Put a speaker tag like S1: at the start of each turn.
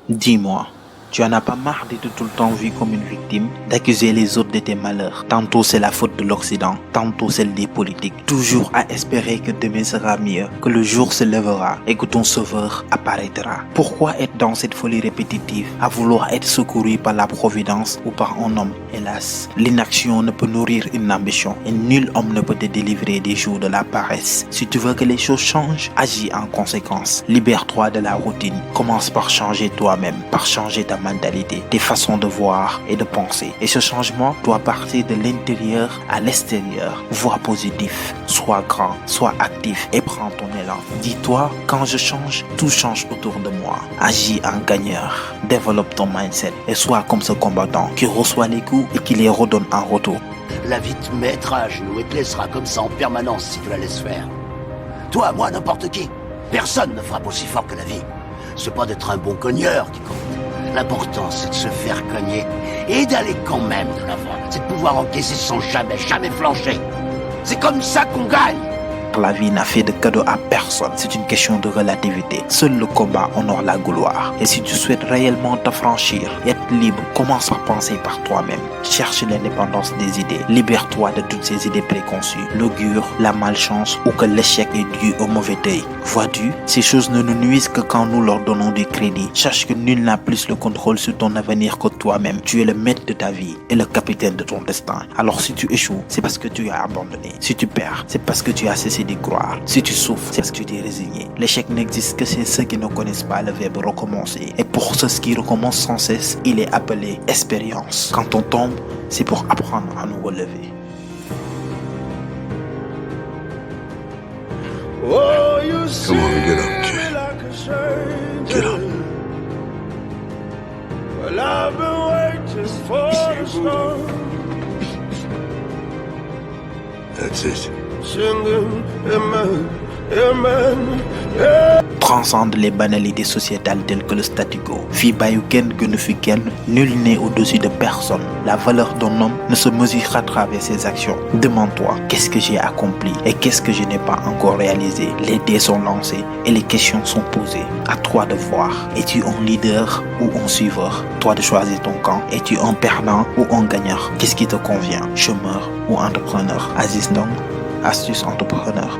S1: Dis-moi, tu en as pas marre d'être tout le temps vu comme une victime, d'accuser les autres de tes malheurs. Tantôt c'est la faute de l'Occident, tantôt celle des politiques. Toujours à espérer que demain sera mieux, que le jour se lèvera et que ton sauveur apparaîtra. Pourquoi être dans cette folie répétitive, à vouloir être secouru par la providence ou par un homme? Hélas, l'inaction ne peut nourrir une ambition et nul homme ne peut te délivrer des jours de la paresse. Si tu veux que les choses changent, agis en conséquence. Libère-toi de la routine. Commence par changer toi-même, par changer ta mentalité, tes façons de voir et de penser. Et ce changement doit partir de l'intérieur à l'extérieur. Vois positif, sois grand, sois actif et prends ton élan. Dis-toi, quand je change, tout change autour de moi. Agis en gagneur, développe ton mindset et sois comme ce combattant qui reçoit les coups et qui les redonne en retour.
S2: La vie te mettra à genoux et te laissera comme ça en permanence si tu la laisses faire. Toi, moi, n'importe qui. Personne ne frappe aussi fort que la vie. C'est pas d'être un bon cogneur qui compte. L'important, c'est de se faire cogner et d'aller quand même de l'avant. C'est de pouvoir encaisser sans jamais flancher. C'est comme ça qu'on gagne.
S1: La vie n'a fait de cadeau à personne, c'est une question de relativité. Seul le combat honore la gloire. Et si tu souhaites réellement t'affranchir, être libre, commence par penser par toi-même. Cherche l'indépendance des idées. Libère-toi de toutes ces idées préconçues. L'augure, la malchance ou que l'échec est dû au mauvais œil. Vois-tu, ces choses ne nous nuisent que quand nous leur donnons du crédit. Sache que nul n'a plus le contrôle sur ton avenir que toi-même. Tu es le maître de ta vie et le capitaine de ton destin. Alors si tu échoues, c'est parce que tu as abandonné. Si tu perds, c'est parce que tu as cessé d'y croire. Si tu souffres, c'est parce que tu t'es résigné. L'échec n'existe que chez ceux qui ne connaissent pas le verbe recommencer. Et pour ceux qui recommencent sans cesse, il est appelé expérience. Quand on tombe, c'est pour apprendre à nous relever.
S3: Come on, get up, kid. Get up.
S4: Well, I've been waiting for the storm,
S3: That's it.
S4: singing, amen, amen, yeah.
S1: Transcende les banalités sociétales telles que le statu quo. Fii bàyyu kenn gënu fi kenn, nul n'est au-dessus de personne. La valeur d'un homme ne se mesure qu'à travers ses actions. Demande-toi, qu'est-ce que j'ai accompli et qu'est-ce que je n'ai pas encore réalisé? Les dés sont lancés et les questions sont posées. À toi de voir. Es-tu un leader ou un suiveur? Toi de choisir ton camp. Es-tu un perdant ou un gagnant? Qu'est-ce qui te convient? Chômeur ou entrepreneur? Aziz Ndong, astuce entrepreneur.